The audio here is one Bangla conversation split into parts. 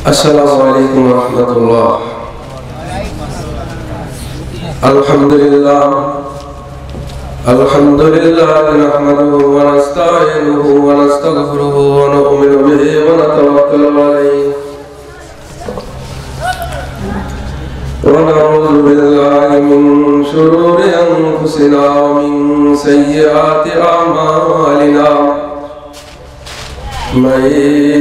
Assalamualaikum warahmatullahi. Alhamdulillah nahmaduhu wa nasta'inuhu wa nastaghfiruhu wa nu'minu bihi wa natawakkalu alayhi wa na'udzu billahi min shururi anfusina wa min sayyiati a'malina. من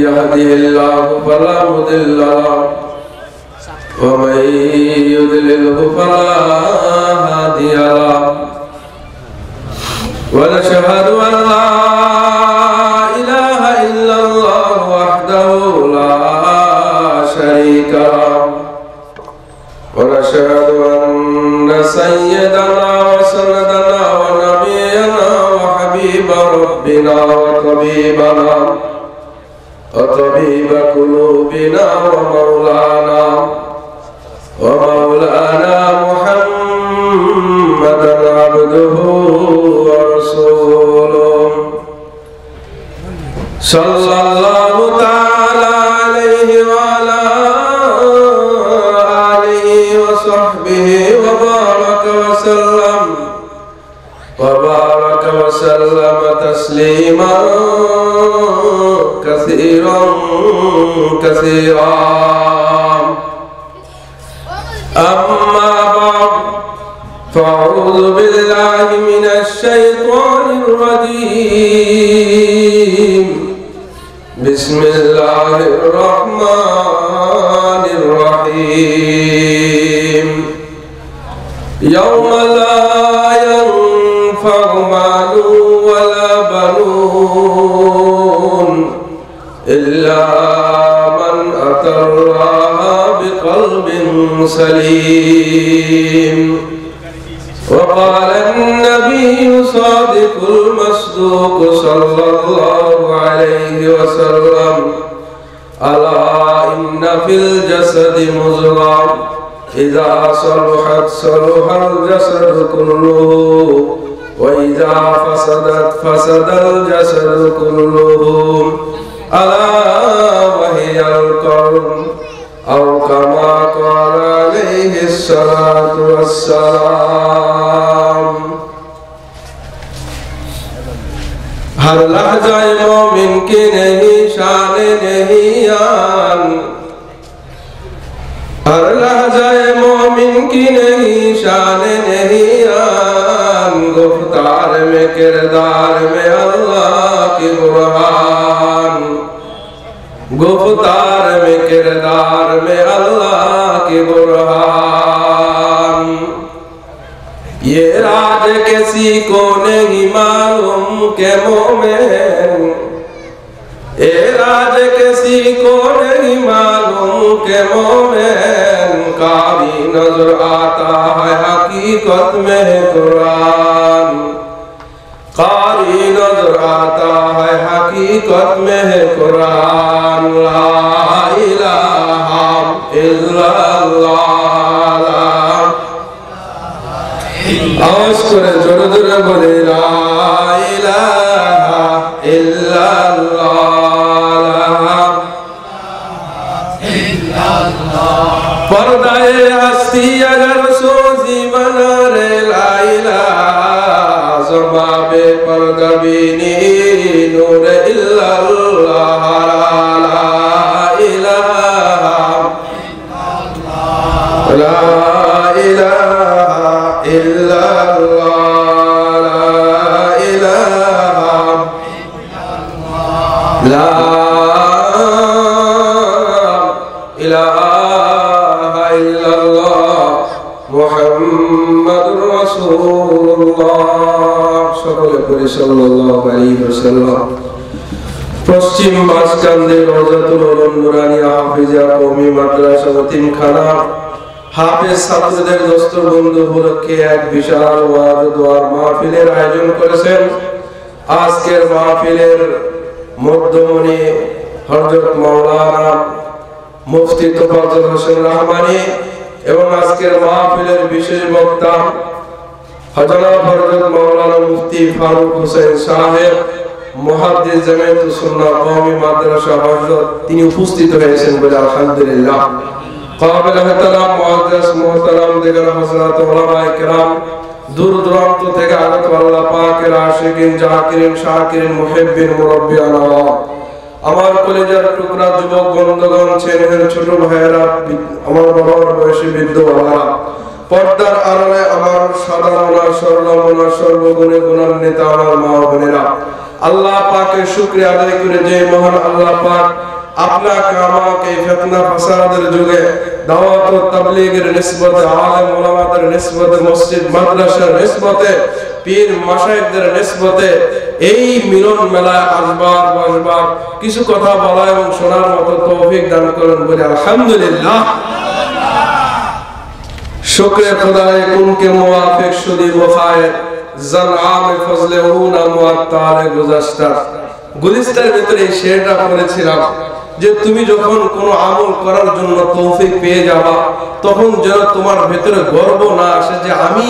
يهده الله فلا مضل له ومن يضلله فلا هادي له ونشهد أن لا إله إلا الله وحده لا شريك له ونشهد أن سيدنا وسندنا ونبينا وحبيب ربنا وطبيب قلوبنا ومولانا محمدا عبده ورسوله صلى الله تعالى عليه وعلى آله وصحبه وبارك وسلم تسليما كثيرا أما بعد فأعوذ بالله من الشيطان الرجيم بسم الله الرحمن الرحيم يوم لا ينفع مال ولا بنون إلا من أتى الله بقلب سليم وقال النبي صادق المصدوق صلى الله عليه وسلم ألا إن في الجسد مضغة إذا صلحت صلح الجسد كله وإذا فسد الجسد كله ألا وهي القلب أو كما قال عليه الصلاة والسلام हर लहज़ाए मोमिन की नहीं शान नहीं यान हर लहज़ाए मोमिन की नहीं शान नहीं यान गुफ्तार में किरदार में अल्लाह की बुरहान गुफ्तार में किरदार में अल्लाह की बुरहान ये राज किसी को नहीं मालूम के मोमिन ये राज किसी को नहीं मालूम के मोमिन कारी नजर आता है हकीकत में कुरान कारी नजर आता है हकीकत में है कुरान ला इलाहा इल्लल्लाह आवाज करे जोरे जोरे बोले ला इलाहा इल्लल्लाह पर्दाए हस्ती अगर सोजी बना रे ला इलाहा ज़बाबे पर्दा बीनी नूर इल्लल्लाह ला इलाहा ला इलाहा इल्लल्लाह ला इलाहा इल्लल्लाह मुहम्मदुर রাসূলুল্লাহ সকলে পড়ি সাল্লাল্লাহু আলাইহি ওয়াসাল্লাম। পশ্চিম মাসকান্দে রওজাতুল উলুম নুরানিয়া হাফিজিয়া কওমি মাদ্রাসা ওয়াতিমখানা হাফেজ ছাত্রদের দোস্তর বন্ধু উপলক্ষে এক বিশাল ওয়াজ দোয়ার মাহফিলের আয়োজন করেছেন। আজকের মাহফিলের মধ্যমণি হযরত মাওলানা মুফতি তোফাজ্জল হোসেন রহমানী এবং আজকের মাহফিলের বিশেষ বক্তা হযরত মাওলানা মুফতি ফারুক হোসেন সাহেব মুহাদ্দিস জামিয়াতুস সুন্নাহ কওমি মাদ্রাসা হযরত তিনি উপস্থিত হয়েছেন বলে আলহামদুলিল্লাহ। কাবিল ইহতিরাম মুআজ্জাজ মুহতারাম দিগার হযরত উলামায়ে কেরাম, দূর দূরান্ত থেকে আগত আল্লাহ পাকের আশিকিন জাকিরিন শাকিরিন মুহিব্বিন মুরাব্বিয়ান, আমার কলেজের টুকরা যুবক বন্ধুগণ, ছেলেদের ছোট ভাইয়েরা, আমার বাবার বয়সী বৃদ্ধ বাবারা, পর্দার আড়ালে আমার সাদামনা সরলমনা সর্বগুণে গুণান্বিত আমার মা বোনেরা, আল্লাহ পাকের শুকরিয়া আদায় করে যে মহান আল্লাহ পাক আপনাকে আমাকে ফিতনা ফাসাদের যুগে দাওয়াত ও তাবলীগের নিসবতে, আলেম ওলামাদের নিসবতে, মসজিদ মাদ্রাসার নিসবতে, পীর মাশায়েখদের নিসবতে এই মিলন মেলায় আসবার বসবার কিছু কথা বলা এবং শোনার মতো তৌফিক দান করেন বলে আলহামদুলিল্লাহ। শুকরে খুদায়ে কুন কে মুওয়াফিক শুদি বখায়ের জানআম ফজলে উনা মুআত্তালে গুজাশতা। গুলিস্তানের ভিতরে এই শেরটা পড়েছিলাম যে তুমি যখন কোনো আমল করার জন্য তৌফিক পেয়ে যাবা, তখন যেন তোমার ভেতরে গর্ব না আসে যে আমি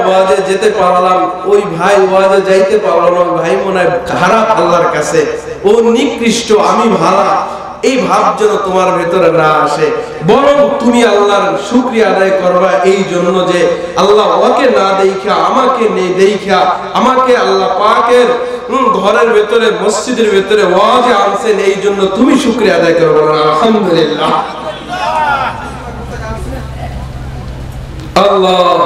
ওয়াজে যেতে পারলাম, ওই ভাই ওয়াজে যাইতে পারলো না, ভাই মনে হয় খারাপ আল্লাহর কাছে, ও নিকৃষ্ট, আমি ভালো, এই ভাব যেন তোমার ভেতরে না আসে। বরং তুমি আল্লাহর শুকরিয়া আদায় করবা এই জন্য যে আল্লাহ ওকে না দেখা, আমাকে নেই দেখা, আমাকে আল্লাহ পাকের ঘরের ভেতরে মসজিদের ভেতরে ওয়াজে আনছেন, এই জন্য তুমি শুকরিয়া আদায় করবে আলহামদুলিল্লাহ। আল্লাহ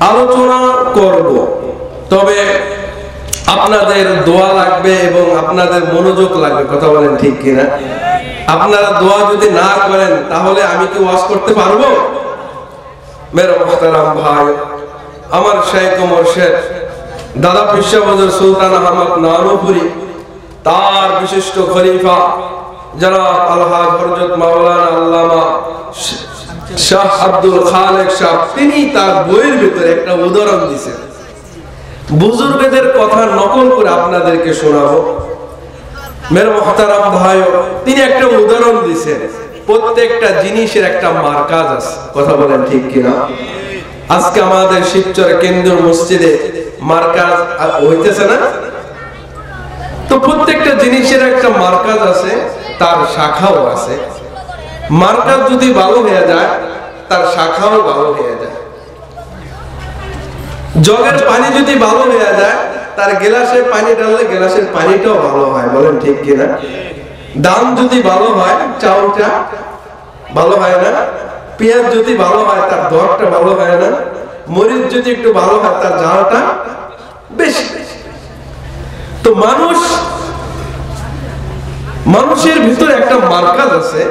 আলোচনা করব, তবে আপনাদের দোয়া লাগবে এবং আপনাদের মনোযোগ লাগবে, কথা বলেন ঠিক কিনা? আপনারা দোয়া যদি না করেন তাহলে আমি কি ওয়াজ করতে পারবো? মেরে মুহতারাম ভাই, আমার শাইখ ও মুর্শিদ দাদা পিসা হুজুর সুলতান আহমদ নানুপুরি, তার বিশিষ্ট খলিফা জনাব আলহাজ হযরত মাওলানা আল্লামা শাহ আব্দুল খালেক সাহেব, তিনি তার বইয়ের ভিতরে একটা উদাহরণ দিয়েছেন। বুজুর্গদের কথা নকল করে আপনাদেরকে শোনাবো। মেরে মুহতারাম ভাই, তিনি একটা উদাহরণ দিয়েছেন, প্রত্যেকটা জিনিসের একটা মারকাজ আছে, কথা বলেন ঠিক কিনা? আজকে আমাদের শিবচর কেন্দ্রীয় মসজিদে মারকাজ হইতেছে না, তো প্রত্যেকটা জিনিসের একটা মারকাজ আছে, তার শাখাও আছে। মারকাজ যদি ভালো হয়ে যায় তার শাখাও ভালো হয়ে যায়। জগের পানি যদি ভালো হয়ে যায়, তার গ্লাসে পানি ঢাললে গ্লাসের পানিটাও ভালো হয়, বলেন ঠিক কিনা? দাম যদি ভালো হয়, চাউলটা ভালো হয় না? পেঁয়াজ যদি ভালো হয়, তার দরটা ভালো হয় না? মরিচ যদি একটু ভালো হয়, তার ঝালটা বেশি। তো মানুষের ভিতরে একটা মারকাজ আছে,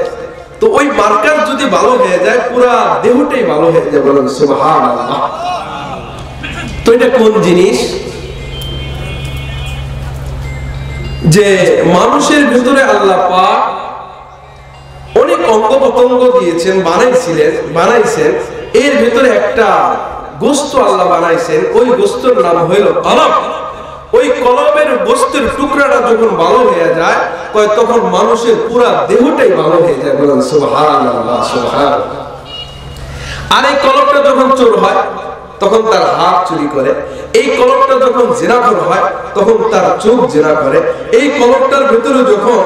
তো ওই মারকাজ যদি ভালো হয়ে যায়, পুরা দেহটাই ভালো হয়ে যায়, বলেন সুবহানাল্লাহ। তো এটা কোন জিনিস? যে মানুষের ভিতরে আল্লাহ পাক অনেক অঙ্গ প্রত্যঙ্গ দিয়েছেন, বানাইছেন, এর ভিতরে একটা গোস্ত আল্লাহ বানাইছেন, ওই গোস্তের নাম হইল কলব। ওই কলবের গোস্তের টুকরাটা যখন ভালো হয়ে যায়, তখন মানুষের পুরা দেহটাই ভালো হয়ে যায়, বলেন সুবহানাল্লাহ সুবহানাল্লাহ। আর এই কলবটা যখন চোর হয়, তখন তার হাত চুরি করে। এই কলবটা যখন জিনাখোর হয়, তখন তার চোখ জিনা করে। এই কলবটার ভিতরে যখন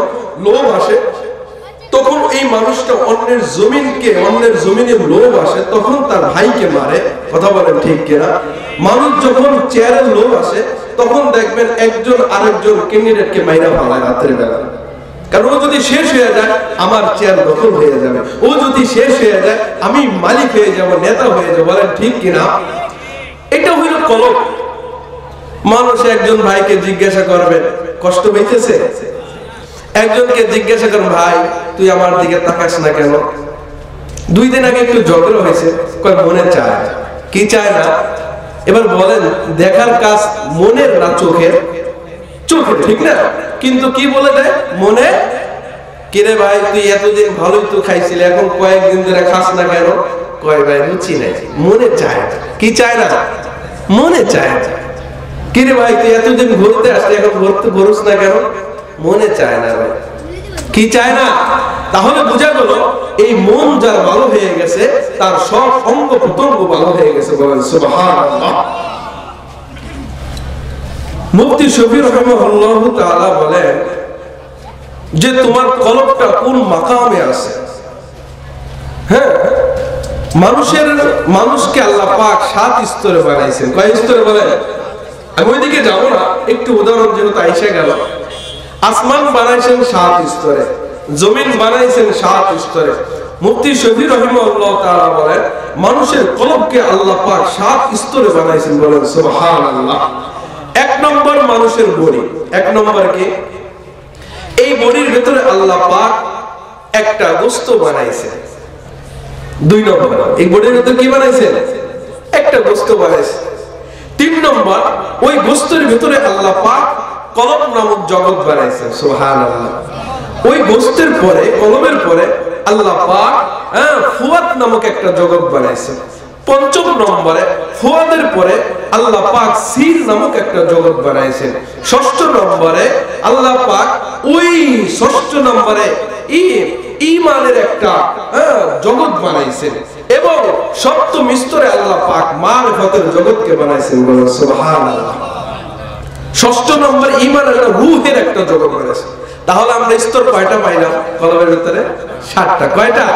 লোভ আসে, তখন এই মানুষটা অন্যের জমিনে লোভ আসে, তখন তার ভাইকে মারে, কথা বলেন ঠিক কিনা? মানুষ যখন চেয়ারের লোভ আসে, তখন দেখবেন একজন আরেকজন ক্যান্ডিডেটকে মাইরা ফেলায় রাতের বেলা, কারণ ও যদি শেষ হয়ে যায় আমার চেয়ার দখল হয়ে যাবে, ও যদি শেষ হয়ে যায় আমি মালিক হয়ে যাব, নেতা হয়ে যাব, বলেন ঠিক কিনা? এটা হইল কলব। মানুষ একজন ভাইকে জিজ্ঞাসা করবে, কষ্ট হইতেছে? একজনকে জিজ্ঞাসা করেন, ভাই তুই আমার দিকে তাকাস না কেন? 2 দিন আগে একটু ঝগড়া হয়েছে, কয় মনে চায়। কি চায় না? এবার বলেন, দেখার কাজ মনের না চোখের? চোখের, ঠিক না? কিন্তু কি বলে দেয়? মনে। কিরে ভাই তুই এতদিন ভালোই তো খাইছিলি, এখন কয়েকদিন ধরে খাস না কেন? কয় ভাই রুচি নাই, মনে চায়। কি চায় না? মনে চায়। কিরে ভাই তুই এতদিন ঘুরতে আসলি, এখন ঘুরুস না কেন? মনে চায় না ভাই। কি চায় না? তাহলে বোঝা গেল এই মন যার ভালো হয়ে গেছে, তার সব অঙ্গ প্রত্যঙ্গ ভালো হয়ে গেছে, বলেন সুবহানাল্লাহ। মুফতি শফি রাহিমাহুল্লাহ তাআলা বলেন যে তোমার কলবটা কোন মাকামে আছে। হ্যাঁ, মানুষকে আল্লাহ পাক 7 স্তরে বানাইছেন। কয় স্তরে বলেন? আমি ওইদিকে যাব না, একটু উদাহরণ যেহেতু আইসা গেল। আসমান বানাইছেন 7 স্তরে, জমিন বানাইছেন 7 স্তরে। মুফতি শফি রাহিমাহুল্লাহ তাআলা বলেন মানুষের কলবকে আল্লাহ পাক 7 স্তরে বানাইছেন। বলেন সুবহানাল্লাহ। 1 নম্বর মানুষের বডি। 1 নম্বর কি? এই বডির ভিতরে আল্লাহ পাক একটা গোশত বানাইছে। 2 নম্বর, এই বডির ভিতরে কি বানাইছেন? একটা গোশত বানাইছে। 3 নম্বর, ওই গোশতের ভিতরে আল্লাহ পাক কলব নামক জগৎ বানাইছেন। সুবহানাল্লাহ। ওই গোশতের পরে, কলবের পরে আল্লাহ পাক ফুয়াদ নামক একটা জগৎ বানাইছেন। 5 নম্বরে ফুয়াদের পরে আল্লাহ পাক সির নামক একটা জগৎ বানাইছেন। 6 নম্বরে আল্লাহ পাক ওই 6 নম্বরে ঈমানের একটা জগৎ বানাইছেন। এবং 7ম স্তরে আল্লাহ পাক মারিফতের জগৎকে বানাইছেন। বলেন সুবহানাল্লাহ। 6 নম্বর ঈমানের একটা রূহের একটা জগৎ বানাইছেন। তাহলে আমরা স্তর কয়টা পাইলাম কলবের ভিতরে? 7টা। কয়টা?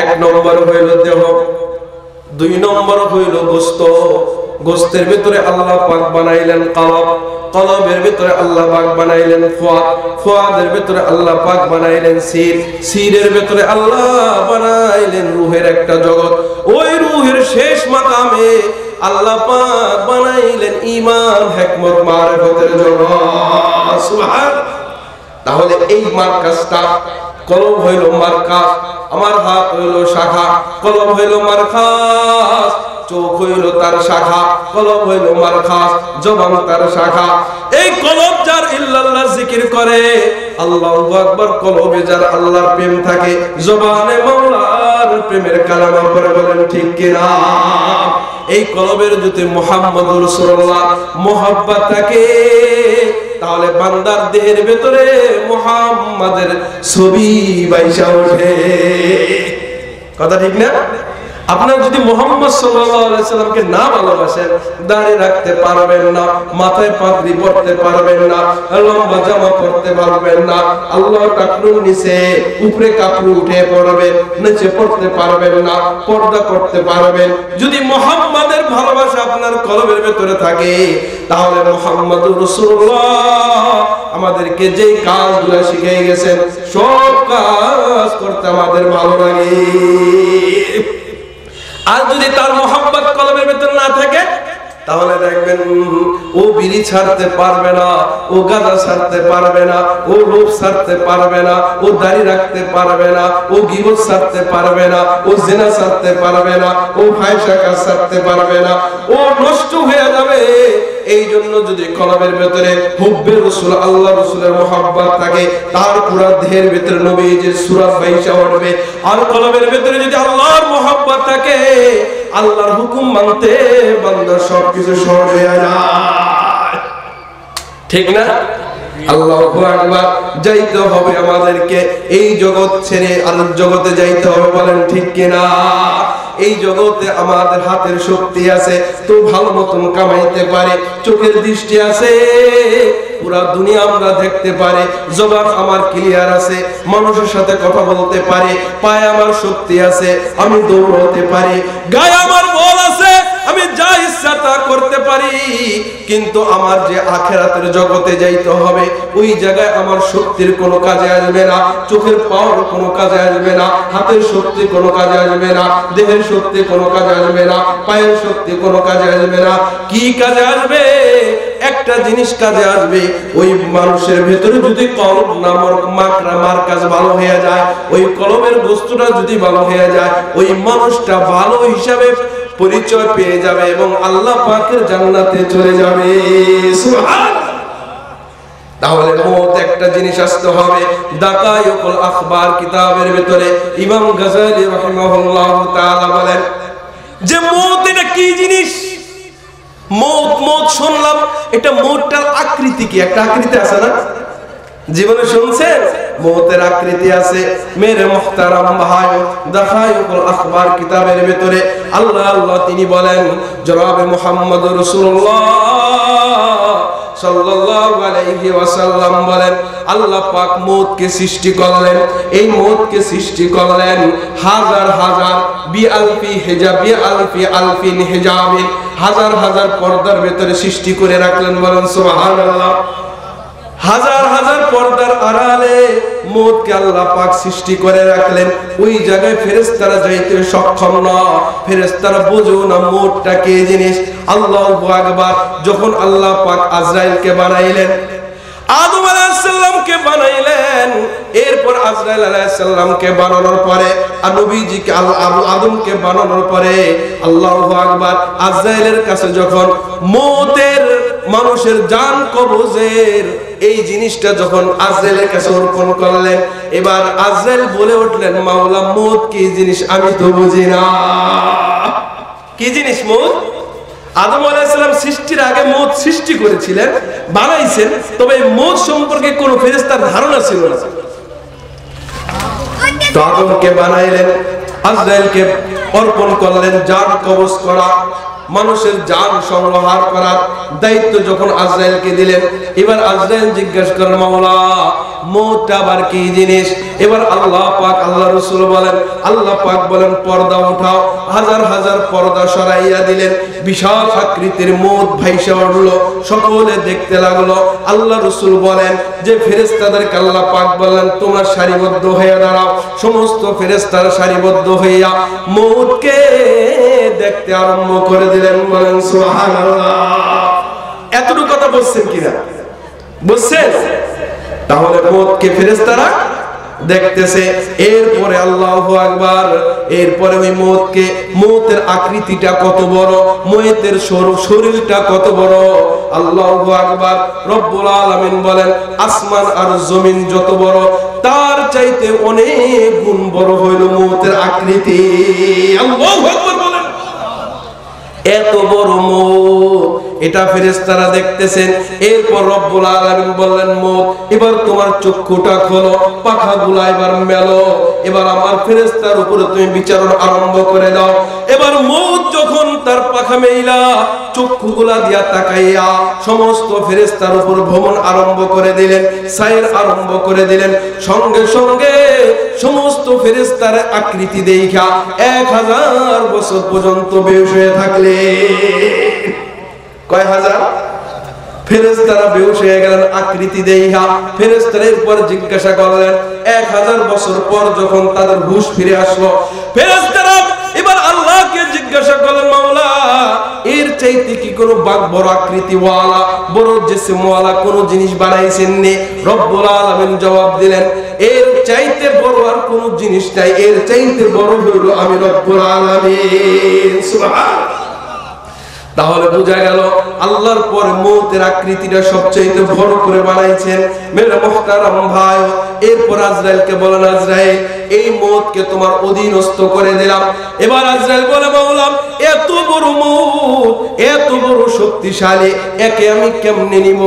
1 নম্বর হইল দেহ, 2 নম্বর হইল গোশত, গোশতের ভিতরে আল্লাহ পাক বানাইলেন কলব, কলবের ভিতরে আল্লাহ পাক বানাইলেন ফুয়াদ, ফুয়াদের ভিতরে আল্লাহ পাক বানাইলেন সির, সিরের ভিতরে আল্লাহ বানাইলেন রূহের একটা জগৎ। ওই রূহের শেষ মাকামে আল্লাহ পাক বানাইলেন ঈমান, হিকমত, মারিফতের জগৎ। সুবহানাল্লাহ। তাহলে এই মার্কাজটা, কলব হইল মার্কাজ, আমার হাত হইল শাখা, কলব হইল মার্কাজ, চোখ হইল তার শাখা, কলব হইল মার্কাজ, জবান তার শাখা। এই কলব যার ইল্লাল্লাহ জিকির করে, আল্লাহু আকবার, কলবে যার আল্লাহর প্রেম থাকে, জবানে মাওলার প্রেমের কালেমা পড়ে। বলেন ঠিক কিনা? এই কলবের যদি মুহাম্মদুর রাসূলুল্লাহ মুহাব্বত থাকে, তাহলে বান্দার দেহের ভেতরে মুহাম্মাদের ছবি বাইসা ওঠে। কথা ঠিক না? আপনারা যদি মুহাম্মদ সাল্লাল্লাহু আলাইহি সাল্লামকে না ভালোবাসেন, দাড়ি রাখতে পারবেন না, মাথায় পাগড়ি পরতে পারবেন না, লম্বা জামা পরতে পারবেন না, আল্লাহর টাকনুর নিচে উপরে কাপড় উঠে পড়বে, নিচে পড়তে পারবেন না, পর্দা করতে পারবেন। যদি মুহাম্মাদের ভালোবাসা আপনার কলবের ভেতরে থাকে, তাহলে মুহাম্মদুর রাসূলুল্লাহ আমাদেরকে যেই কাজগুলো শিখিয়ে গেছেন, সব কাজ করতে আমাদের ভালো লাগে। আর যদি তার মোহাব্বত কলবের ভেতর না থাকে, তাহলে দেখবেন ও বিড়ি ছাড়তে পারবে না, ও গাঁজা ছাড়তে পারবে না, ও লোভ ছাড়তে পারবে না, ও দাড়ি রাখতে পারবে না, ও গীবত ছাড়তে পারবে না, ও জিনা ছাড়তে পারবে না, ও ফাহিশা কাজ ছাড়তে পারবে না, ও নষ্ট হয়ে যাবে। এই জন্য যদি কলবের ভেতরে হুব্বে রাসূল, আল্লাহ রাসূলের মুহাব্বত থাকে, তার পুরো দেহের ভেতরে নবীজির সুরাত বাইসা উঠবে। আর কলবের ভেতরে যদি আল্লাহর মুহাব্বত থাকে, আল্লাহর হুকুম মানতে বান্দার সবকিছু সহজ হয়ে যায়। ঠিক না? আল্লাহু আকবার। যাইতে হবে আমাদেরকে এই জগৎ ছেড়ে আলোর জগতে যাইতে হবে। বলেন ঠিক কিনা? এই জগতে আমাদের হাতের শক্তি আছে, তো ভালো মতন কামাইতে পারে, চোখের দৃষ্টি আছে, পুরা দুনিয়া আমরা দেখতে পারি, জবান আমার ক্লিয়ার আছে, মানুষের সাথে কথা বলতে পারি, পায়ে আমার শক্তি আছে, আমি দৌড়াতে পারি, গায়ে আমার বল আছে, আমি যা ইচ্ছা তা করতে পারি। কিন্তু আমার যে আখিরাতের জগতে যাইতে হবে, ওই জায়গায় আমার শক্তির কোনো কাজে আসবে না, চোখের পাওয়ার কোনো কাজে আসবে না, হাতের শক্তি কোনো কাজে আসবে না, দেহের শক্তি কোনো কাজে আসবে না, পায়ের শক্তি কোনো কাজে আসবে না। কি কাজে আসবে? একটা জিনিস কাজে আসবে, ওই মানুষের ভেতরে যদি কলব নামক মার্কাজ ভালো হয়ে যায়, ওই কলবের বস্তুটা যদি ভালো হয়ে যায়, ওই মানুষটা ভালো হিসাবে পরিচয় পেয়ে যাবে এবং আল্লাহ পাকের জান্নাতে চলে যাবে। সুবহানাল্লাহ। তাহলে মওত একটা জিনিস আসতে হবে। দাকায়ুকুল আখবার কিতাবের ভিতরে ইমাম গাযালি রাহিমাহুল্লাহু তাআলা বলেন যে মওত এটা কি জিনিস? মওত শুনলাম, এটা মওতটার আকৃতি কি? একটা আকৃতি আছে না? জীবনে শুনছেন মওতের আকৃতি আছে? মেরে মুহতারাম ভাই, দাকায়ুকুল আখবার কিতাবের ভিতরে আল্লাহ তিনি বলেন, জনাবে মুহাম্মদুর রাসূলুল্লাহ সাল্লাল্লাহু আলাইহি ওয়াসাল্লাম বলেন আল্লাহ পাক মউতকে সৃষ্টি করলেন, এই মউতকে সৃষ্টি করলেন হাজার হাজার বিআলফি হিজাব বিআলফি আলফিন হিজাবিন, হাজার হাজার পর্দার ভিতরে সৃষ্টি করে রাখলেন। বলেন সুবহানাল্লাহ। হাজার হাজার পর্দার আড়ালে মউতকে আল্লাহ পাক সৃষ্টি করে রাখলেন। ওই জায়গায় ফেরেশতারা যাইতে সক্ষম না, ফেরেশতারা বুঝেও না মউতটা কি জিনিস। আল্লাহু আকবার। যখন আল্লাহ পাক আজরাইলকে বানাইলেন, আদম আলাইহিস সালামকে বানাইলেন, এরপর আজরাইল আলাইহিস সালামকে বানানোর পরে আর নবীজিকে আদমকে বানানোর পরে আল্লাহু আকবার আজরাইলের কাছে যখন মউতের মানুষের জান কবজের এই জিনিসটা যখন আজরাইলের কাছে অর্পণ করলেন, এবার আজরাইল বলে উঠলেন মাওলা মউত কি জিনিস আমি তো বুঝি না। কি জিনিস মউত? আদম আলাইহিস সালাম সৃষ্টির আগে মউত সৃষ্টি করেছিলেন, বানাইছেন, তবে মউত সম্পর্কে কোনো ফেরেশতার ধারণা ছিল না। তো আদমকে বানাইলেন, আজরাইলকে অর্পণ করলেন জান কবজ করা, মানুষের জান সংগ্রহ করার দায়িত্ব যখন আজরাইলকে দিলেন, এবার আজরাইল জিজ্ঞাসা করেন মাওলা মউত আবার কি জিনিস? এবার আল্লাহ পাক আল্লাহ রাসূল বলেন, আল্লাহ পাক বলেন পর্দা উঠাও। হাজার হাজার পর্দা সরাইয়া দিলেন, বিশাল আকৃতির মউত ভাইসা উঠলো, সকলে দেখতে লাগলো। আল্লাহ রাসূল বলেন যে ফেরেশতাদেরকে আল্লাহ পাক বলেন তোমরা সারিবদ্ধ হয়ে দাঁড়াও। সমস্ত ফেরেশতারা সারিবদ্ধ হইয়া মউতকে দেখতে আরম্ভ করে দিলেন। বলেন সুবহানাল্লাহ। এতটুকু কথা বলছেন কিনা? বলছেন। তাহলে মউতকে ফেরেশতারা দেখতেছে। এরপরে আল্লাহু আকবার, এরপরে ওই মউতকে, মউতের আকৃতিটা কত বড়, মউতের শরীরটা কত বড়, আল্লাহু আকবার। রব্বুল আলামিন বলেন আসমান আর জমিন যত বড় তার চাইতে অনেক গুণ বড় হইল মউতের আকৃতি। আল্লাহু আকবার বলেন। এত বড় মউত, এটা ফেরেশতারা দেখতেছেন। এরপর রব্বুল আলামিন বললেন মউত এবার তোমার চক্ষুটা খোলো, পাখাগুলা এবার মেলো, এবার আমার ফেরেশতার উপরে তুমি বিচারণ আরম্ভ করে দাও। এবার মউত যখন তার পাখা মেইলা চক্ষুগুলা দিয়া তাকাইয়া সমস্ত ফেরেশতার উপর ভ্রমণ আরম্ভ করে দিলেন, সাইর আরম্ভ করে দিলেন। সঙ্গে সঙ্গে সমস্ত ফেরেশতার আকৃতি দেখা 1000 বছর পর্যন্ত বেহুশ হয়ে থাকলে কয় হাজার ফেরেশতারা বেহুশ হয়ে গেলেন আকৃতি দেখা। ফেরেশতারা এরপর জিজ্ঞাসা করলেন 1000 বছর পর যখন তাদের হুঁশ ফিরে আসলো, ফেরেশতারা এবার আল্লাহকে জিজ্ঞাসা করলেন মাওলা এর চাইতে কি কোনো বড় আকৃতিওয়ালা বড় জিসমওয়ালা কোনো জিনিস বানাইছেন নি? রব্বুল আলামিন জবাব দিলেন এর চাইতে বড় আর কোনো জিনিস নাই, এর চাইতে বড় হলো আমি রব্বুল আলামিন। সুবহানাল্লাহ। তাহলে বোঝা গেল আল্লাহর পরে মউতের আকৃতিটা সবচেয়ে বড় করে বানাইছেন। মেরে মুহতারাম ভাই, এরপর আজরাইলকে বলেন আজরাইল এই মউতকে তোমার অধীনস্থ করে দিলাম। এবার আজরাইল বলে মাওলা এত বড় মউত, এত বড় শক্তিশালী, একে আমি কেমনে নিব,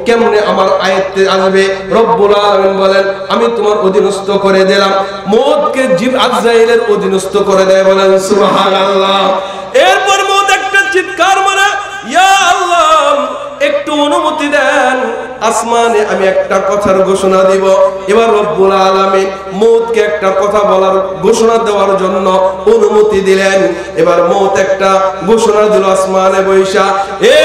কেমনে আমার আয়ত্তে আসবে? রব্বুল আলামিন বলেন আমি তোমার অধীনস্থ করে দিলাম। মউতকে আজরাইলের অধীনস্থ করে দেয়। বলেন সুবহানাল্লাহ। এরপর মউত একটা চিৎকার মারে ইয়া আল্লাহ একটু অনুমতি দেন, আসমানে আমি একটা কথার ঘোষণা দিব। এবার রব্বুল আলামিন মউতকে একটা কথা বলার ঘোষণা দেওয়ার জন্য অনুমতি দিলেন। এবার মউত একটা ঘোষণা দিল আসমানে বৈশা, এ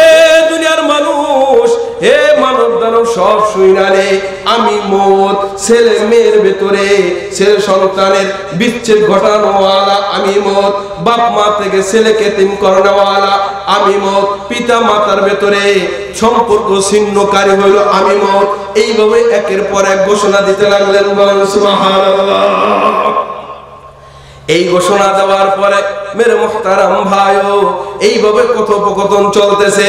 দুনিয়ার মানুষ, হে মানব দানব সব শুইনালে আমি মউত ছেলে মেয়ের ভেতরে ছেলে সন্তানের বিচ্ছেদ ঘটানোওয়ালা আমি মউত, বাপ মা থেকে ছেলেকে তিম করানোওয়ালা আমি মউত, পিতা মাতার ভেতরে সম্পর্ক ছিন্নকারী হইল আমি মউত। এইভাবে একের পর এক ঘোষণা দিতে লাগলেন। বলেন সুবহানাল্লাহ। এই ঘোষণা দেওয়ার পরে মেরে মুহতারাম ভাইও এইভাবে কথোপকথন চলতেছে।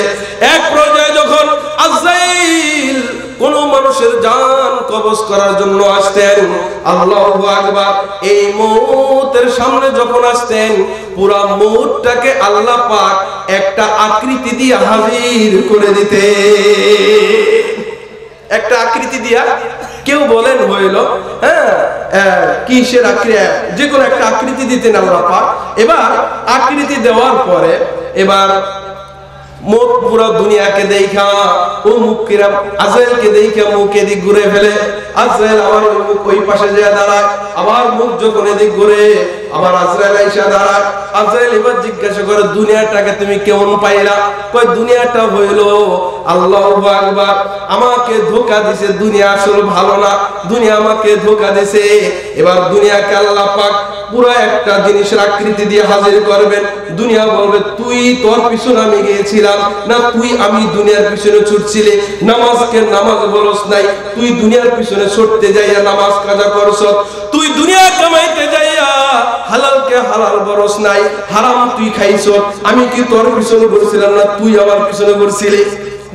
এক পর্যায়ে যখন আজরাইল কোন মানুষের জান কবজ করার জন্য আসতেন, আল্লাহু আকবার, এই মউতের সামনে যখন আসতেন পুরা মউতটাকে আল্লাহ পাক একটা আকৃতি দিয়ে হাজির করে দিতে। একটা আকৃতি দিয়া, কেউ বলেন হইল কিসের আকৃতি, যে কোনো একটা আকৃতি দিতেন আল্লাহ পাক। এবার আকৃতি দেওয়ার পরে এবার মত পুরো দুনিয়াকে দেখা ও মুখেরা আজরাইলকে দেখা মুখ এদিক ঘুরে ফেলে। আজরাইল আবার ওই মুখ ওই পাশে যায় দাঁড়ায়, আবার মুখ যখন এদিক ঘুরে আবার আজরাইল আইসা দাঁড়ায়। আজরাইল এবার জিজ্ঞাসা করে দুনিয়াটাকে তুমি কেমন পাইলা? কয় দুনিয়াটা হইল আল্লাহু আকবার, আমাকে ধোঁকা দিছে, দুনিয়া আসলে ভালো না, দুনিয়া আমাকে ধোঁকা দিছে। এবার দুনিয়াকে আল্লাহ পাক পুরো একটা জিনিসের আকৃতি দিয়ে হাজির করবেন। দুনিয়া বলবে তুই তোর পিছনে আমি গিয়েছিলাম না, তুই আমি দুনিয়ার পিছনে ছুটছিলি, নামাজকে নামাজ বলস নাই, তুই দুনিয়ার পিছনে ছুটতে যাইয়া নামাজ কাজা করছ, তুই দুনিয়া কামাইতে যাইয়া হালালকে হালাল বলস নাই, হারাম তুই খাইছ, আমি কি তোর পিছনে ঘুরছিলাম না, তুই আমার পিছনে ঘুরছিলি।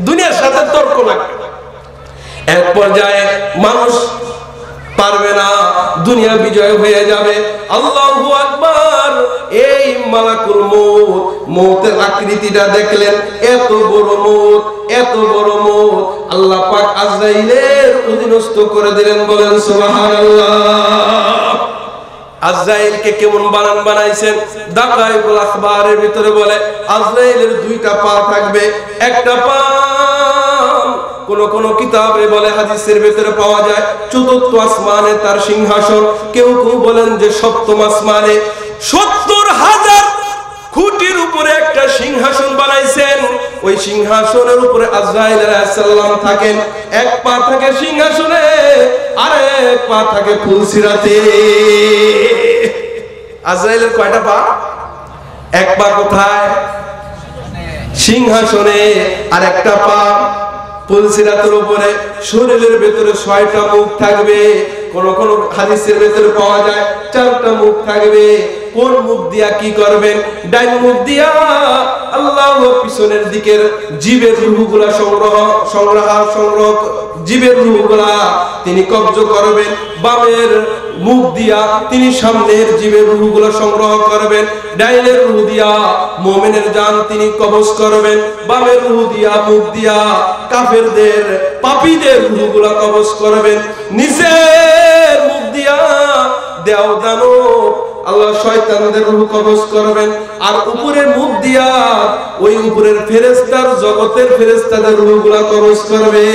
দুনিয়ার সাথে তর্ক লাগে। এক পর্যায়ে মানুষ পারবে না, দুনিয়া বিজয় হয়ে যাবে। আল্লাহু আকবার। এই মালাকুল মউত, মউতের আকৃতিটা দেখলেন, এত বড় মউত, এত বড় মউত। আল্লাহ পাক আজরাইলের অধীনস্থ করে দিলেন, বলেন সুবহানাল্লাহ। আজরাইলকে কেমন বানাইছেন? দাকাইকুল আখবারের ভিতরে বলে আজরাইলের দুইটা পা থাকবে, একটা পা কোন কোন কিতাবে বলে, হাদিসের ভিতরে পাওয়া যায় চতুর্থ আসমানে তার সিংহাসন, কেউ কেউ বলেন যে সপ্তম আসমানে। ৭০,০০০ খুঁটির উপরে একটা সিংহাসন বানাইছেন। ওই সিংহাসনের উপরে আজরাইল আলাইহিস সালাম থাকেন। এক পা থাকে সিংহাসনে, আরেক পা থাকে ফুলসিরাতে। আজরাইলের কয়টা পা? এক পা কোথায়? সিংহাসনে, আর একটা পা ফুলসিরাতের উপরে। শরীরের ভেতরে ৬টা মুখ থাকবে, কোন কোন হাদিসের ভেতরে পাওয়া যায় ৪টা মুখ থাকবে। কোন মুখ দিয়া কি করবেন? ডাইন মুখ দিয়া আল্লাহ পিছনের দিকের জীবের রূহগুলা সংগ্রহ জীবের রূহগুলা তিনি কব্জ করবেন। বামের মুখ দিয়া তিনি সামনের জীবের রূহগুলো সংগ্রহ করবেন। ডাইনের রূহ দিয়া মুমিনের জান তিনি কবজ করবেন। বামের রূহ দিয়া মুখ দিয়া কাফেরদের পাপীদের রূহগুলো কবজ করবেন। নিচের মুখ দিয়া দেওদানো আল্লাহ শয়তানদের রূহ কবজ করবেন। আর উপরের মুখ দিয়া ওই উপরের ফেরেশতার জগতের ফেরেশতাদের রূহগুলো কবজ করবে।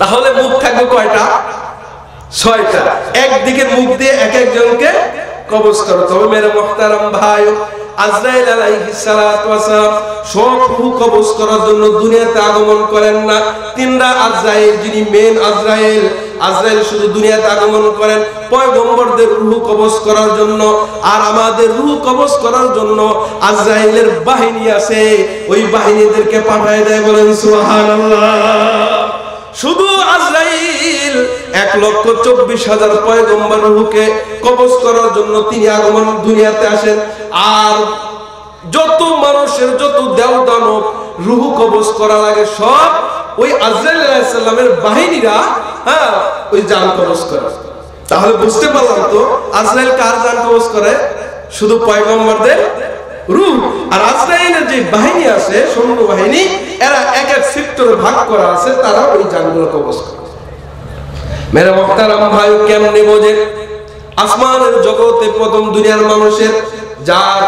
তাহলে মুখ থাকবে কয়টা? ৬টা। একদিকে মুখ দিয়ে এক একজনকে কবজ করো। তবে মেরে মুহতারাম ভাই, আজরাইল আলাইহিস সালাতু ওয়াস সালাম সব রূহ কবজ করার জন্য দুনিয়াতে আগমন করেন না। তিনটা আজরাইল, যিনি মেন আজরাইল, আজরাইল শুধু দুনিয়াতে আগমন করেন পয়গম্বরদের রূহ কবজ করার জন্য। আর আমাদের রূহ কবজ করার জন্য আজরাইলের বাহিনী আছে, ওই বাহিনীদেরকে পাঠায় দেয়, বলেন সুবহানাল্লাহ। শুধু আজরাইল ১,২৪,০০০ পয়গম্বর রূহকে কবজ করার জন্য তিনি আগমন দুনিয়াতে আসেন। আর যত মানুষের যত দেওদানব রূহ কবজ করা লাগে সব ওই আজরাইল আলাইহিস সালামের বাহিনীরা ওই জান কবজ করে। তাহলে বুঝতে পারলাম তো আজরাইল কার জান কবজ করে? শুধু পয়গম্বরদের রূহ। আর আজরাইলের যে বাহিনী আছে, সৈন্য বাহিনী, এরা এক এক সেক্টরে ভাগ করা আছে, তারা ওই জানগুলো কবজ করে। মেরে মুহতারাম ভাই, কেমনে বোঝে? আসমানের জগতে প্রথম দুনিয়ার মানুষের যার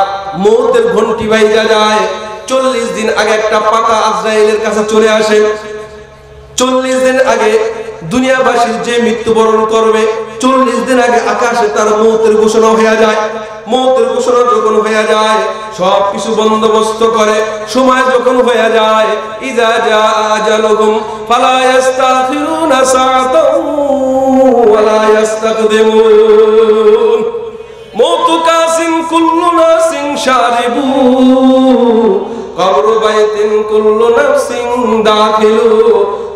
মৌতের ঘন্টি বাইজা যায়, ৪০ দিন আগে একটা পাতা আজরাইলের কাছে চলে আসে। ৪০ দিন আগে দুনিয়াবাসী যে মৃত্যুবরণ করবে, ৪০ দিন আগে আকাশে তার মৌতের ঘোষণা হয়ে যায়। মৌতের ঘোষণা যখন হয়ে যায়, সব কিছু বন্দোবস্ত করে। সময় যখন হয়ে যায়, ইজা জা আজালুহুম ফালা ইস্তাখিরুনা সাআতাও ওয়ালা ইস্তাকদিমুন। মৌতু কাসিন কুল্লু নাসিন শারিবু কবরু বাইতিন কুল্লু নাফসিন দাখিলু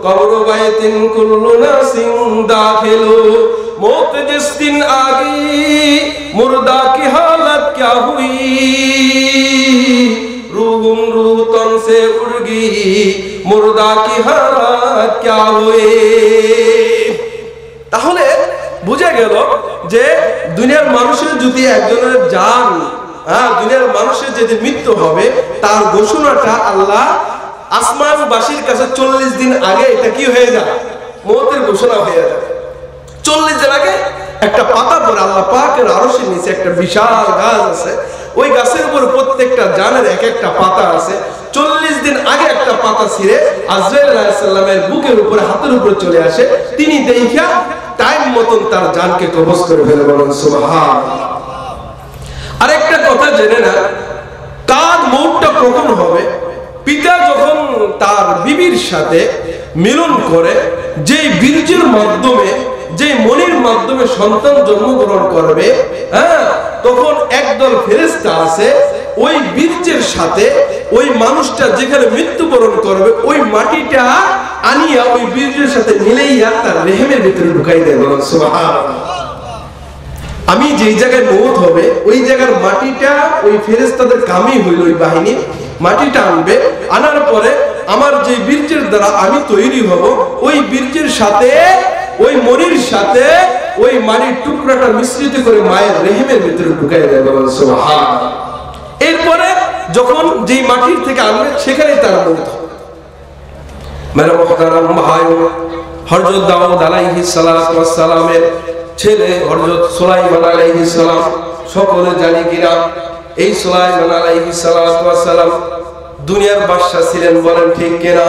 কবরু বাইতিন কুল্লু নাসিন দাখিলু। मौत जिस दिन आ गई मुर्दा की हालत क्या हुई, रूह तन से उड़ गई मुर्दा की हालत क्या हुई। তাহলে বুঝা গেল যে দুনিয়ার মানুষের যদি একজনের জান, দুনিয়ার মানুষের যদি মৃত্যু হবে, তার ঘোষণাটা আল্লাহ আসমানবাসীর কাছে ৪০ দিন আগে এটা কি হয়ে যায়? মৌতের ঘোষণা হয়ে যায়। ৪০ দিন আগে একটা পাতা পরে আল্লাহ পাকের আরশের নিচে একটা বিশাল গাছ আছে, ওই গাছের উপর প্রত্যেকটা জানের এক একটা পাতা আছে। 40 দিন আগে একটা পাতা ছিঁড়ে আজরাইল আলাইহিস সালামের বুকের উপরে, হাতের উপরে চলে আসে। তিনি দেখা টাইম মতন তার জানকে কবজ করে ফেলে। বলেন সুবহানাল্লাহ। আরেকটা কথা জেনে না, কার মৌতটা কখন হবে? পিতা যখন তার বিবির সাথে মিলন করে, যেই বীর্যের মাধ্যমে, যে মনির মাধ্যমে সন্তান জন্মগ্রহণ করবে, হ্যাঁ, তখন একদল ফেরেশতা আছে ওই বীর্যের সাথে ওই মানুষটা যেখানে মৃত্যুবরণ করবে ওই মাটিটা আনিয়া ওই বীর্যের সাথে মিলাইয়া তার রেহেমের ভিতরে ঢুকাই দেয়। বলেন সুবহানাল্লাহ। আমি যেই জায়গায় মওত হবে ওই জায়গার মাটিটা ওই ফেরেশতাদের কামই হইল, ওই বাহিনী মাটিটা আনবে, আনার পরে আমার যে বীর্যের দ্বারা আমি তৈরি হব ওই বীর্যের সাথে, ওই মনির সাথে ওই মাটির টুকরাটা মিশ্রিত করে মায়ের রেহেমের ভিতরে ঢুকাই দেয়। বলেন সুবহানাল্লাহ। এরপরে যখন যেই মাটির থেকে আনবে সেখানেই তার মওত। মেরে মুহতারাম ভাই, হযরত দাউদ আলাইহিস সালাতু ওয়াস সালামের ছেলে হযরত সুলাইমান আলাইহিস সালাম, সকলে জানি কিনা এই সুলাইমান আলাইহিস সালাতু ওয়াস সালাম দুনিয়ার বাদশা ছিলেন। বলেন ঠিক কিনা?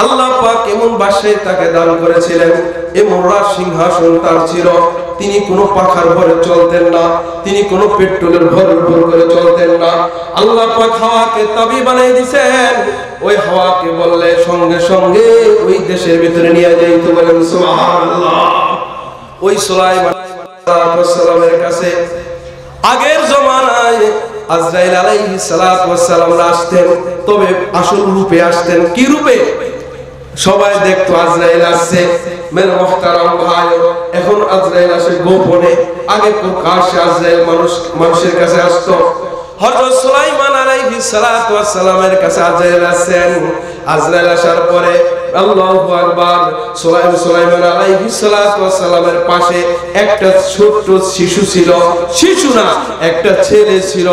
আল্লাহ পাক এমন বাদশাহী তাকে দান করেছিলেন, এমন রাজ সিংহাসন তার ছিল। তিনি কোনো পাখার ভরে চলতেন না, তিনি কোনো পেট্রোলের ভরে করে চলতেন না। আল্লাহ পাক হাওয়াকে তাবি বানিয়ে দিয়েছেন, ওই হাওয়াকে বললে সঙ্গে সঙ্গে ওই দেশের ভিতরে নিয়ে যাইত। বলেন সুবহানাল্লাহ। ওই সুলাইমান আলাইহিস সালামের কাছে আগের জমানায় আজরাইল আলাইহিস সালাতু ওয়াস সালাম আসতেন, তবে আসল রূপে আসতেন। কি রূপে? সবাই দেখতো আজরাইল আসছে। মেরে মুহতারাম ভাই, এখন আজরাইল আসে গোপনে, আগে প্রকাশ্যে আজরাইল মানুষের কাছে আসতো। হযরত সুলাইমান আলাইহিস সালাতু ওয়াস সালামের কাছে আজরাইল আসেন। আজরাইল আসার পরে আল্লাহু আকবার, সুলাইমান আলাইহিস সালাতু ওয়াস সালামের পাশে একটা ছোট্ট শিশু ছিল, শিশু না একটা ছেলে ছিল।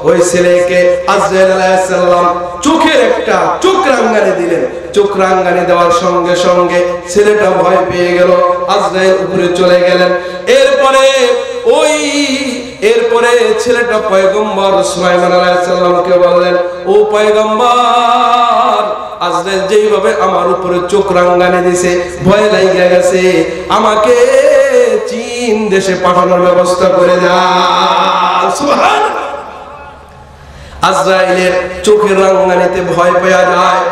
ওই ছেলেকে আজরাইল আলাইহিস সালাম চোখের একটা চোখ রাঙ্গানি দিলেন। চোখ রাঙ্গানি দেওয়ার সঙ্গে সঙ্গে ছেলেটা ভয় পেয়ে গেল, আজরাইল উপরে চলে গেলেন। এরপরে ছেলেটা পয়গম্বর সুলাইমান আলাইহিস সালামকে বললেন, ও পয়গম্বর, আজরাইল যেইভাবে আমার উপরে চোখ রাঙ্গানি দিছে, ভয় লাগিয়া গেছে, আমাকে চীন দেশে পাঠানোর ব্যবস্থা করে দাও। সুবহানাল্লাহ। আজরাইলের চোখের রাঙ্গানিতে ভয় পেয়ে যায়।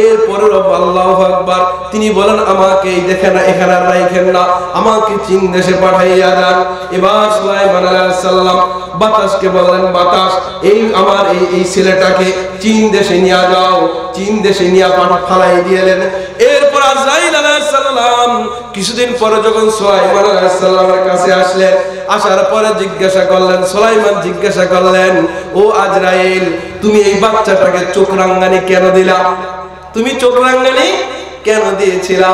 এরপরে আল্লাহু আকবার, তিনি বলেন, আমাকে দেখেন না, এখানে রাখেন না, আমাকে চীন দেশে পাঠাইয়া দেন। এবার সুলাইমান আলাইহিস সালাম বাতাসকে বললেন, বাতাস, আমার এই ছেলেটাকে চীন দেশে নিয়ে যাও। চীন দেশে নিয়ে ফালাই দিলেন। এরপর আজরাইল আলাইহিস সালাম কিছুদিন পরে যখন সুলাইমান আলাইহিস সালামের কাছে আসলেন, আসার পরে সুলাইমান জিজ্ঞাসা করলেন, ও আজরাইল, তুমি এই বাচ্চাটাকে চোখ রাঙ্গানি কেন দিলা? তুমি চোখ রাঙ্গানি কেন দিয়েছিলা?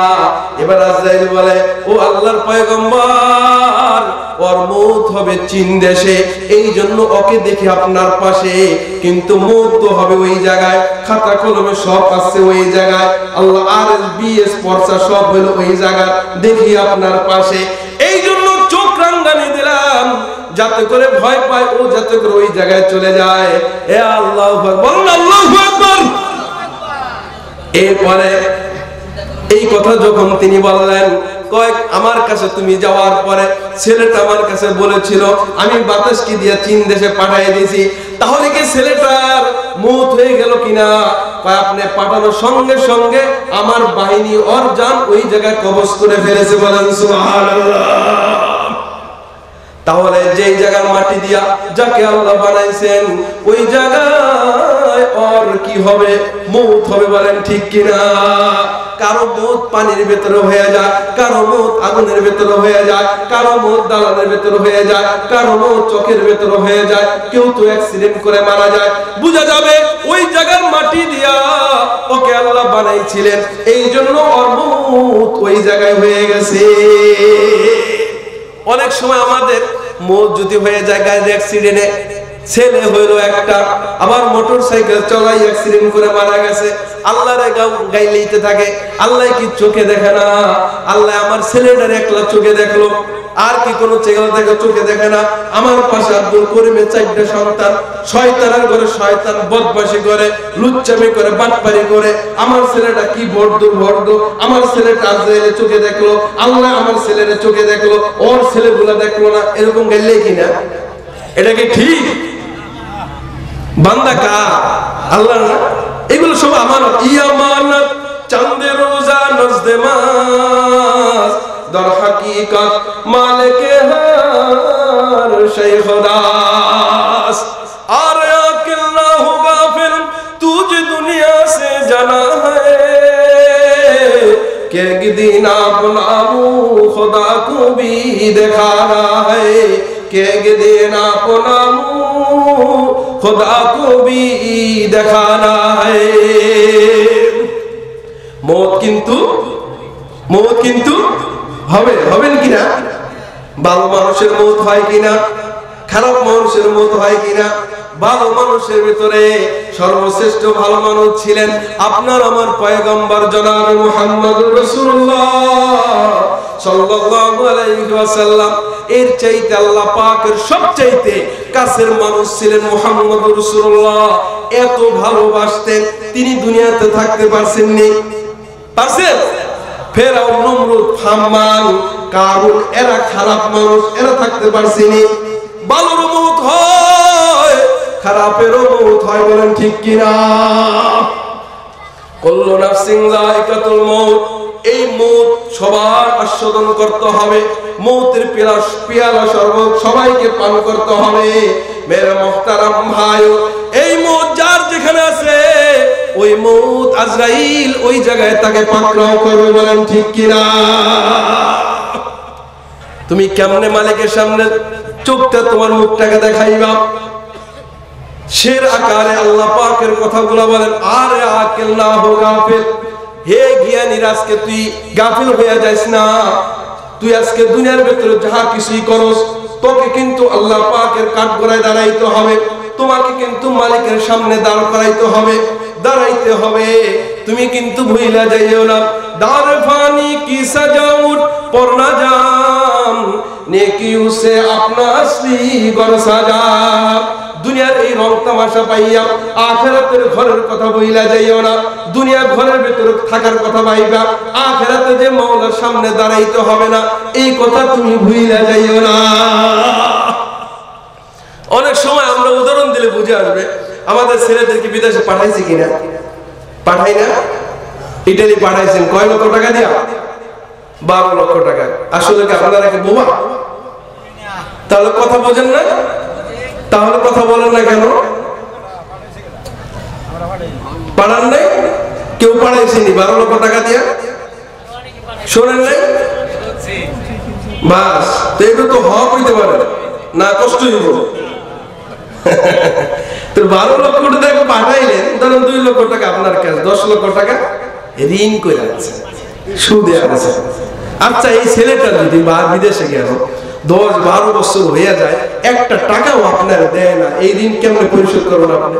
এবার আজরাইল বলে, ও আল্লাহর পয়গম্বর, ওর মওত হবে চীন দেশে, এই জন্য ওকে দেখি আপনার পাশে, কিন্তু মওত তো হবে ওই জায়গায়, খাতা কলমে সব আছে ওই জায়গায়, আল্লাহ RSBS পর্চা সব হলো ওই জায়গায়, দেখি আপনার পাশে, এই জন্য চোখ রাঙ্গানি দিলাম, যাতে করে ভয় পায় ও, যাতে করে ওই জায়গায় চলে যায়। এ আল্লাহু আকবার, বলুন আল্লাহু আকবার। এরপরে এই কথা যখন তিনি বললেন, আমার কাছে তুমি যাওয়ার পরে ছেলেটা আমার কাছে বলেছিল আমি বাতাসকে দিয়ে চীন দেশে পাঠিয়ে দিয়েছি, তাহলে কি ছেলেটার মওত হয়ে গেল কিনা? আপনি পাঠানোর সঙ্গে সঙ্গে আমার বাহিনী ওর জান ওই জায়গায় কবজ করে ফেলেছে। বলেন সুবহানাল্লাহ। তাহলে যেই জায়গার মাটি দিয়া যাকে আল্লাহ বানাইছেন ওই জায়গায় ওর কি হবে? মওত হবে। বলেন ঠিক কিনা? কারো মওত পানির ভেতরে হয়ে যায়, কারো মওত আগুনের ভেতরে হয়ে যায়, কারো মওত দালানের ভেতরে হয়ে যায়, কারো মওত চোখের ভেতরে হয়ে যায়, কেউ তো অ্যাক্সিডেন্ট করে মারা যায়। বুঝা যাবে ওই জায়গার মাটি দিয়া ওকে আল্লাহ বানাইছিলেন, এই জন্য ওর মওত ওই জায়গায় হয়ে গেছে। অনেক সময় আমাদের মওত যদি হয়ে যায় গাড়ির অ্যাক্সিডেন্টে, ছেলে হইলো একটা, আবার মোটরসাইকেল চলাই অ্যাক্সিডেন্ট করে মারা গেছে। আল্লাহরে গাইলেইতে থাকে, আল্লাহ কি চোখে দেখে না? আল্লাহ আমার ছেলেটার একলা চোখে দেখলো, আর কি কোনো চোখে দেখে না? আমার পাশে আব্দুল করিমের 4টা সন্তান, শয়তানের ঘরে শয়তান, বদমাশি করে, লুচ্চামি করে, বাটপারি করে। আমার ছেলেটা কি ভর্দ, আমার ছেলেটা আজরাইলে চোখে দেখলো, আল্লাহ আমার ছেলের চোখে দেখলো, ওর ছেলেগুলা দেখলো না। এরকম গাইলে কিনা? এটা কি ঠিক? বান্দা কার? আল্লাহর না? এগুলো সব আমানত। ইয়ামানত চাঁদে রোজা নজদে মাস, দর হাকিকত মালিকে হার শেখ দাস। আর আকিল না হো গাফিল তুঝে দুনিয়া সে জানা है कि एक दिन अपना मुंह खुदा को भी दिखाना है, कि एक दिन अपना मुंह खुदा को भी दिखाना है। মौत কিন্তু হবেন কিনা? ভালো মানুষের মৌত হয় কিনা? খারাপ মানুষের মৌত হয় কিনা? ভালো মানুষের ভিতরে সর্বশ্রেষ্ঠ ভালো মানুষ ছিলেন আপনার আমার পয়গম্বর জনাব মুহাম্মদুর রাসূলুল্লাহ সাল্লাল্লাহু আলাইহি ওয়াসাল্লাম। এর চাইতে আল্লাহ পাকের সবচাইতে কাছের মানুষ ছিলেন মুহাম্মদুর রাসূলুল্লাহ। এত ভালোবাসতেন, তিনি দুনিয়াতে থাকতে পারছেননি? পারছেন? ফেরাউন, নমরুদ, হাম্মান, কারুন, এরা খারাপ মানুষ, এরা থাকতে পারছেনি? ভালোর মৌত হয়, খারাপেরও মৌত হয়, বলেন ঠিক কিনা? কুল্লু নাফসিন যায়িকাতুল মউত, এই মৌত সবার আস্বাদন করতে হবে। মৌতের পিয়ালা শরবত সবাইকে পান করতে হবে। মেরে মুহতারাম ভাই, এই মৌত যার যেখানে আছে, ওই মৌত আজরাইল ওই জায়গায় তাকে পাকড়াও করবে, বলেন ঠিক কিনা? তুমি কেমনে মালিকের সামনে চোখটা তোমার মুখটাকে দেখাইবা? শের আকারে আল্লাহ পাকের কথাগুলো বলেন, আরে আকিল না হো গাফিল, হে জ্ঞানী, আজকে তুই গাফিল হয়ে যাস না। তুই আজকে দুনিয়ার ভিতরে যাহা কিছুই করস, তোকে কিন্তু আল্লাহ পাকের কাঠগড়ায় দাঁড়াইতে হবে, তোমাকে কিন্তু মালিকের সামনে দাঁড় করাইতে হবে, দাঁড়াইতে হবে। তুমি কিন্তু ভুইলা যাইও না, দার ফানি কি সাজাউট পরনা জাম, নেকি উসে আপনা আসলি ঘর সাজা। দুনিয়ার এই রং তামাশা পাইয়া আখিরাতের ঘরের কথা বইলা যাইও না। দুনিয়ার ঘরের ভিতরে থাকার কথা ভাইবা, আখিরাতে যে মাওলার সামনে দাঁড়াইতে হবে না, এই কথা তুমি ভুইলা যাইও না। অনেক সময় আমরা উদাহরণ দিলে বুঝে আসবে, আমাদের ছেলেদেরকে বিদেশে পাঠাইছি কিনা? পাঠাই না? ইটালি পাঠাইছেন কয় লক্ষ টাকা দিয়া? 12 লক্ষ টাকা। আসলে কি আপনারা কি বোবা? তাহলে কথা বোঝেন না? তাহলে কথা বলেন না কেন? পাঠান নাই? কেউ পাঠাইছেনি 12 লক্ষ টাকা দিয়া? শোনেন নাই? বাস, তো এটা তো হক হইতে পারে না, কষ্ট হইব। তো 12 লক্ষ টাকা পাঠাইলেন, ধরেন 2 লক্ষ টাকা আপনার কাছে, 10 লক্ষ টাকা ঋণ করে আছে, সুদে আছে। আচ্ছা, এই ছেলেটা যদি বিদেশে গেল 10-12 বছর হয়ে যায়, একটা টাকাও আপনার দেয় না, এই ঋণ কেমনে পরিশোধ করবেন আপনি?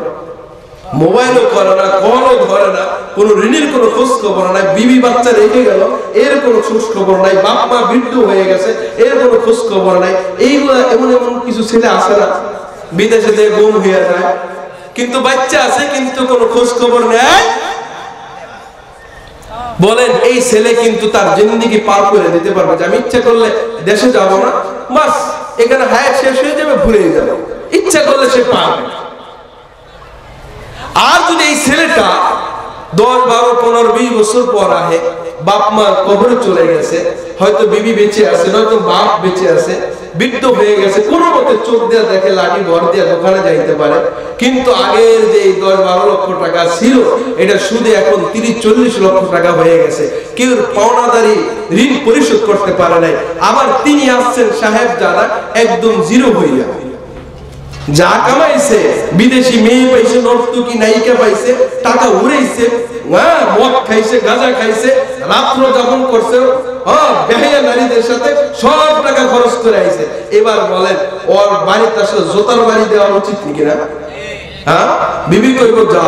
মোবাইলও করে না, কলও ধরে না, কোন ঋণের কোনো খোঁজ খবর নাই, বিবি বাচ্চা রেখে গেল এর কোনো খোঁজ খবর নাই, বাপ মা মৃত্যু হয়ে গেছে এর কোনো খোঁজ খবর নাই। এইগুলা এমন কিছু ছেলে আছে না, বিদেশে যে গুম হয়ে যায়, কিন্তু বাচ্চা আছে কিন্তু কোনো খোঁজ খবর নেই। বলেন, এই ছেলে কিন্তু তার জিন্দেগি পার করে দিতে পারবে যে আমি ইচ্ছা করলে দেশে যাব না, বাস এখানে হায়াত শেষ হয়ে যাবে, ভুলে যাবে, ইচ্ছা করলে সে পারবে। আর যদি এই ছেলেটা 10-12-15-20 বছর পর আহে, বাপ মা কবরে চলে গেছে, হয়তো বিবি বেঁচে আছে, নয়তো বাপ বেঁচে আছে, বৃদ্ধ হয়ে গেছে, কোনো মতে চোখ দিয়ে দেখে, লাঠি ঘর দিয়ে দোকানে যাইতে পারে, কিন্তু আগের যে 10-12 লক্ষ টাকা ছিল, এটা সুদে এখন 30-40 লক্ষ টাকা হয়ে গেছে। কেউ পাওনাদারি ঋণ পরিশোধ করতে পারে নাই। আবার তিনি আসছেন সাহেব যারা একদম জিরো হইয়া, যা কামাইছে, বিদেশি মেয়ে পাইছে, নর্তকী নায়িকা পাইছে, টাকা উড়াইছে, মদ খাইছে, গাঁজা খাইছে, রাত্র যাপন করছে, বেহায়া নারীদের সাথে সব টাকা খরচ করে আইছে। এবার বলেন ওর বাড়িতে আসলে জোতার বাড়ি দেওয়া উচিত নাকি না? হ্যাঁ, বিবি কইব যা,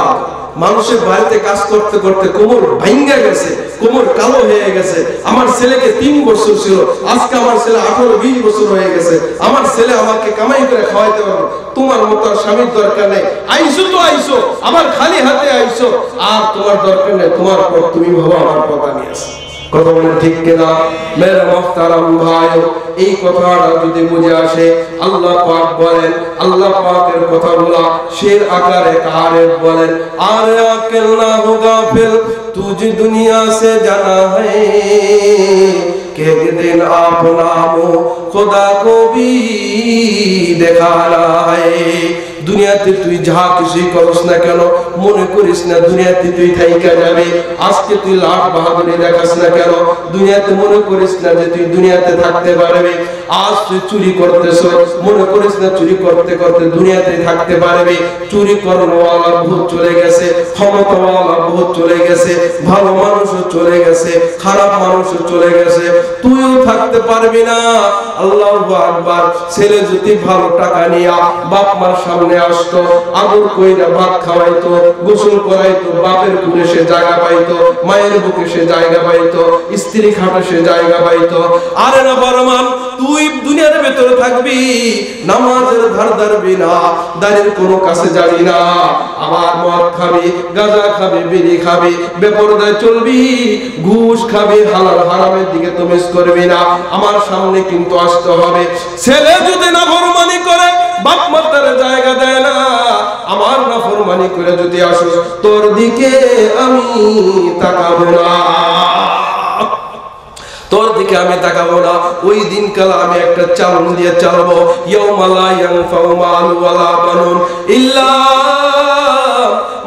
মানুষের বাড়িতে কাজ করতে করতে কোমর ভাঙ্গা গেছে, কোমর কালো হয়ে গেছে। আমার ছেলেকে 3 বছর ছিল, আজকে আমার ছেলে 18-20 বছর হয়ে গেছে। আমার ছেলে আমাকে কামাই করে খাওয়াইতে পারবে, তোমার মতো স্বামীর দরকার নেই। আইসো তো আইসো, আমার খালি হাতে আইসো, আর তোমার দরকার নেই, তোমার পর তুমি ভাবো, আমার কথা নিয়ে আসো। কথা বলেন ঠিক কিনা? মেরে মুহতারাম ভাই, এই কথাটা যদি বুঝে আসে, আল্লাহ পাক বলেন, আল্লাহ পাকের কথাগুলা শের আকারে কারে বলেন, আরে আকেল না হো গাফিল তুঝ দুনিয়া সে জানা হ্যায় কে দিন আপনা মো খোদা কো ভি দেখানা হ্যায়। দুনিয়াতে তুই যা কিছুই করস না কেন, মনে করিস না দুনিয়াতে তুই থাইকা যাবে। আজকে তুই লাখ বাহাদুরি দেখাস না কেন, দুনিয়াতে মনে করিস না যে তুই দুনিয়াতে থাকতে পারবে। আজ তুই চুরি করতেছ, মনে করিস না চুরি করতে করতে দুনিয়াতে থাকতে পারবে। চুরি করানোওয়ালা বহুত চলে গেছে, ক্ষমতাওয়ালা বহুত চলে গেছে, ভালো মানুষও চলে গেছে, খারাপ মানুষও চলে গেছে, তুইও থাকতে পারবি না। আল্লাহু আকবার। ছেলে যদি ভালো টাকা নিয়ে বাপ মার সামনে আসতো, আদর কইরা ভাত খাওয়াইতো, গোসল করাইতো, বাপের কুলে সে জায়গা পাইতো, মায়ের বুকে সে জায়গা পাইতো, স্ত্রী খাটে সে জায়গা পাইতো। আরে না বরমান, তুই দুনিয়ার ভেতরে থাকবি, নামাজের ধার ধারবি না, দাঁড়ির কোনো কাছে যাবি না, আবার মদ খাবি, গাঁজা খাবি, বিড়ি খাবি, বেপরদায় চলবি, ঘুষ খাবি, হালাল হারামের দিকে তো মিস করবি না। আমার সামনে কিন্তু আসতে হবে। ছেলে যদি নাফরমানি করে, বাপ মার তার জায়গা দেয় না, আমার নাফরমানি করে যদি আসো, তোর দিকে আমি তাকাবো না, তোর দিকে আমি তাকাবো না। ওই দিন কাল আমি একটা চালন দিয়ে চালাবো, ইয়াউমা লা ইয়ানফাউ মালু ওয়ালা বানুন ইল্লা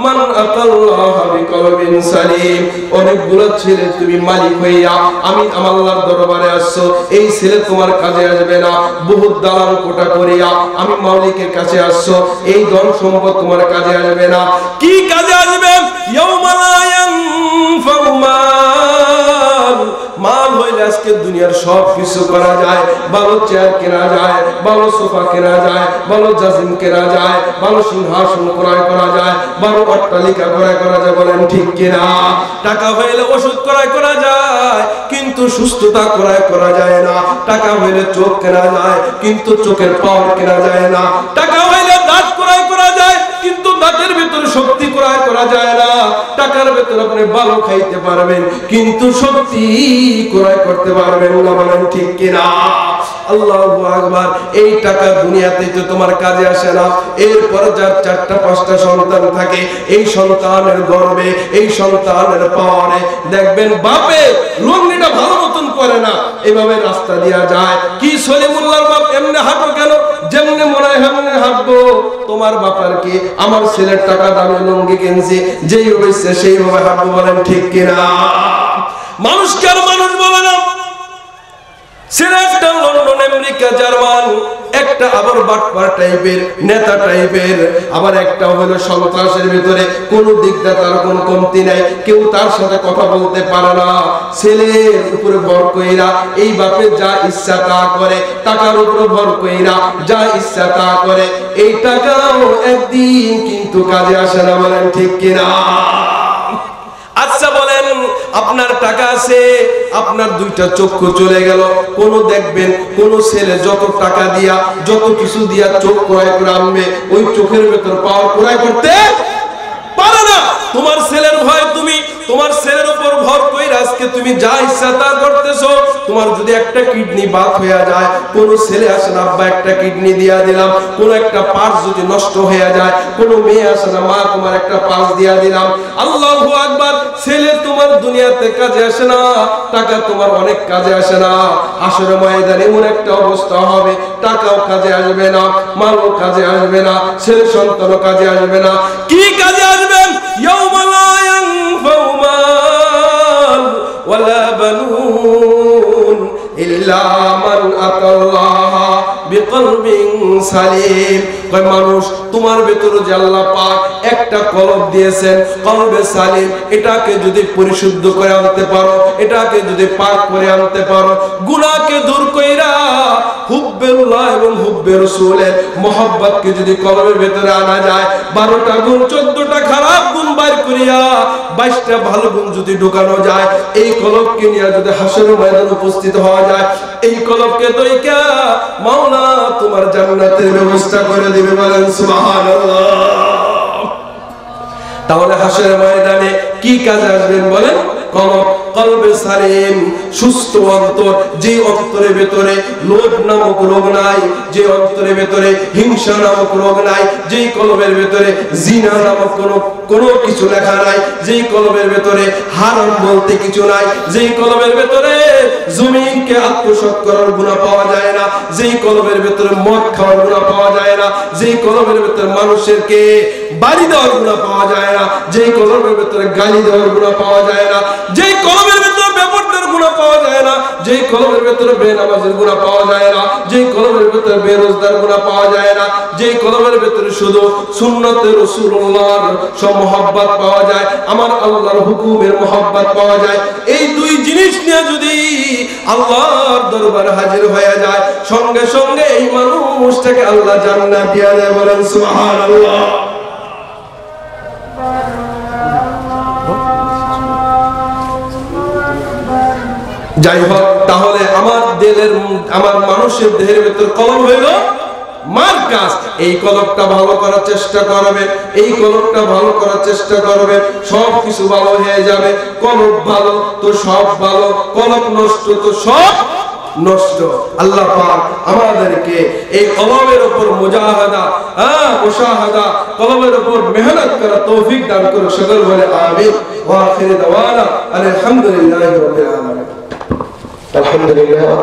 মান আতাল্লাহা বিকলবিন সালিম। অনেকগুলো ছেলে তুমি মালিক হইয়া আমি আমার আল্লাহর দরবারে আসছো, এই ছেলে তোমার কাজে আসবে না। বহুত দালাল কোটা করিয়া আমি মালিকের কাছে আসছো, এই ধন সম্পদ তোমার কাজে আসবে না। কি কাজে আসবে? ইয়াউমা লা ইয়ানফাউ মাল, মাল হইলে আজকে দুনিয়ার সব কিছু করা যায়, ভালো চেয়ার কেনা যায়, ভালো সোফা কেনা যায়, ভালো জাজিম কেনা যায়, ভালো সিংহাসন ক্রয় করা যায়, ভালো অট্টালিকা ক্রয় করা যায়। বলেন ঠিক কিনা? টাকা হইলে ওষুধ ক্রয় করা যায়, কিন্তু সুস্থতা ক্রয় করা যায় না। টাকা হইলে চোখ কেনা যায়, কিন্তু চোখের পাওয়ার কেনা যায় না। টাকা হইলে দাঁত ক্রয় করা যায়, কিন্তু দাঁতের ভিতরে শক্তি ক্রয় করা যায় না। টাকার ভিতরে আপনি ভালো খাইতে পারবেন, কিন্তু শক্তি ক্রয় করতে পারবেন না। বলেন ঠিক কিনা? আল্লাহু আকবার। এই টাকা দুনিয়াতে তো তোমার কাজে আসে না। এরপর যার 4টা-5টা সন্তান থাকে, এই সন্তানের গর্বে, এই সন্তানের পাওয়ারে দেখবেন বাপে লঙ্গিটা ভালো মতন করে না, এভাবে রাস্তা দিয়া যায়। কি সলিমুল্লাহর বাপ এমনি হাঁটো কেন? যেমনি মনে হয় হেমনি হাঁটবো। তোমার বাপার কি? আমার ছেলের টাকা দামে লঙ্গি কিনছি, যেই হয়েছে সেইভাবে হাঁটবো। বলেন ঠিক কিনা? মানুষকে আর মানুষ বলে না। ছেলে একটা লন্ডন, আমেরিকা, জার্মান, একটা আবার বাটপার টাইপের, নেতা টাইপের, আবার একটা হলো সন্ত্রাসের ভিতরে, কোন দিক দিয়ে তার কোন কমতি নাই, কেউ তার সাথে কথা বলতে পারে না। ছেলের উপরে ভর কইরা এই বাপের যা ইচ্ছা তা করে, টাকার উপরে ভর কইরা যা ইচ্ছা তা করে। এই টাকাও একদিন কিন্তু কাজে আসে না। বলেন ঠিক কিনা? আচ্ছা বলেন, আপনার টাকা আছে, আপনার 2টা চক্ষু চলে গেল, কোন দেখবেন কোন ছেলে যত টাকা দিয়া, যত কিছু দিয়া চোখ ক্রয় করে আনবে, ওই চোখের ভেতর পাওয়ার ক্রয় করতে পারে না। তোমার ছেলের ভয় তুমি তোমার ছেলের উপর ভর কইরা আজকে তুমি যা ইচ্ছা তা করতেছো। তোমার যদি একটা কিডনি বাদ হয়ে যায়, কোন ছেলে আসে না আব্বা একটা কিডনি দিয়া দিলাম, কোন একটা পার্স যদি নষ্ট হয়ে যায়, কোন মেয়ে আসে না মা তোমার একটা পার্স দিয়া দিলাম। আল্লাহু আকবার। ছেলে তোমার দুনিয়াতে কাজে আসে না, টাকা তোমার অনেক কাজে আসে না। আসরে ময়দানে এমন একটা অবস্থা হবে, টাকাও কাজে আসবে না, মালও কাজে আসবে না, ছেলে সন্তানও কাজে আসবে না। কি কাজে আসবেন? ইয়াউমা লা ইয়ানফাউ মাল ওয়ালা বানুন ইল্লা মান আতাল্লাহা বিকলবিন সালিম। কয় মানুষ তোমার ভেতরে যে আল্লাহ পাক একটা কলব দিয়েছেন, কলবে সালিম, এটাকে যদি পরিশুদ্ধ করে আনতে পারো, এটাকে যদি পাক করে আনতে পারো, গুনাহকে দূর কইরা হুব্বুল্লাহ এবং হুব্বে রাসূলের মহব্বতকে যদি কলবের ভেতরে আনা যায়, 12টা গুণ 14টা খারাপ গুণ বাইর করিয়া 22টা ভালো গুণ যদি ঢোকানো যায়, এই কলবকে নিয়ে যদি হাসরের ময়দানে উপস্থিত হওয়া যায়, এই কলবকে দইকা মাওলা তোমার জান্নাতের ব্যবস্থা করে দিবে। বলেন সুবহানাল্লাহ। তাহলে হাসরের ময়দানে কি কাজে আসবেন বলেন? কলব, কলবে সালিম, সুস্থ অন্তর, যে অন্তরের ভেতরে লোভ নামক রোগ নাই, যে অন্তরের ভেতরে হিংসা নামক রোগ নাই, যেই কলবের ভেতরে জিনা নামক কোনো কিছু লেখা নাই, যেই কলবের ভেতরে হারাম বলতে কিছু নাই, যেই কলবের ভেতরে জমিনকে আত্মসাৎ করার গুনাহ পাওয়া যায় না, যেই কলবের ভেতরে মদ খাওয়ার গুনাহ পাওয়া যায় না, যেই কলবের ভেতরে মানুষেরকে বাড়ি দেওয়ার গুনাহ পাওয়া যায় না, যেই কলবের ভেতরে গালি দেওয়ার গুনাহ পাওয়া যায় না, যেই কলবের ভেতরে বেপরদার গুনাহ পাওয়া যায় না, যেই কলবের ভেতরে বেনামাজের গুনাহ পাওয়া যায় না, যেই কলবের ভেতরে বেরোজগার গুনাহ পাওয়া যায় না, যেই কলবের ভেতরে শুধু সুন্নতে রাসূলুল্লাহর সব মহব্বত পাওয়া যায়, আমার আল্লাহর হুকুমের মহব্বত পাওয়া যায়, এই দুই জিনিস নিয়ে যদি আল্লাহর দরবারে হাজির হয়ে যায়, সঙ্গে সঙ্গে এই মানুষটাকে আল্লাহ জান্নাত দিয়ে দেয়। বলেন সুবহানাল্লাহ। যাই হোক, তাহলে আমার মানুষের দেহের ভেতর কলব হইল মার্কাজ। এই কলবটা ভালো করার চেষ্টা করবে, এই কলবটা ভালো করার চেষ্টা করবে, সব কিছু ভালো হয়ে যাবে। কলব ভালো তো সব ভালো, কলব নষ্ট তো সব নষ্ট। আল্লাহ পাক আমাদেরকে এই কলবের উপর মুজাহাদা, মুশাহাদা, কলবের উপর মেহনত করার তৌফিক দান করুন। সকল বলে আমিন। ওয়া আখির দাওয়ানা আলহামদুলিল্লাহি রাব্বিল আলামিন। আলহামদুলিল্লাহ।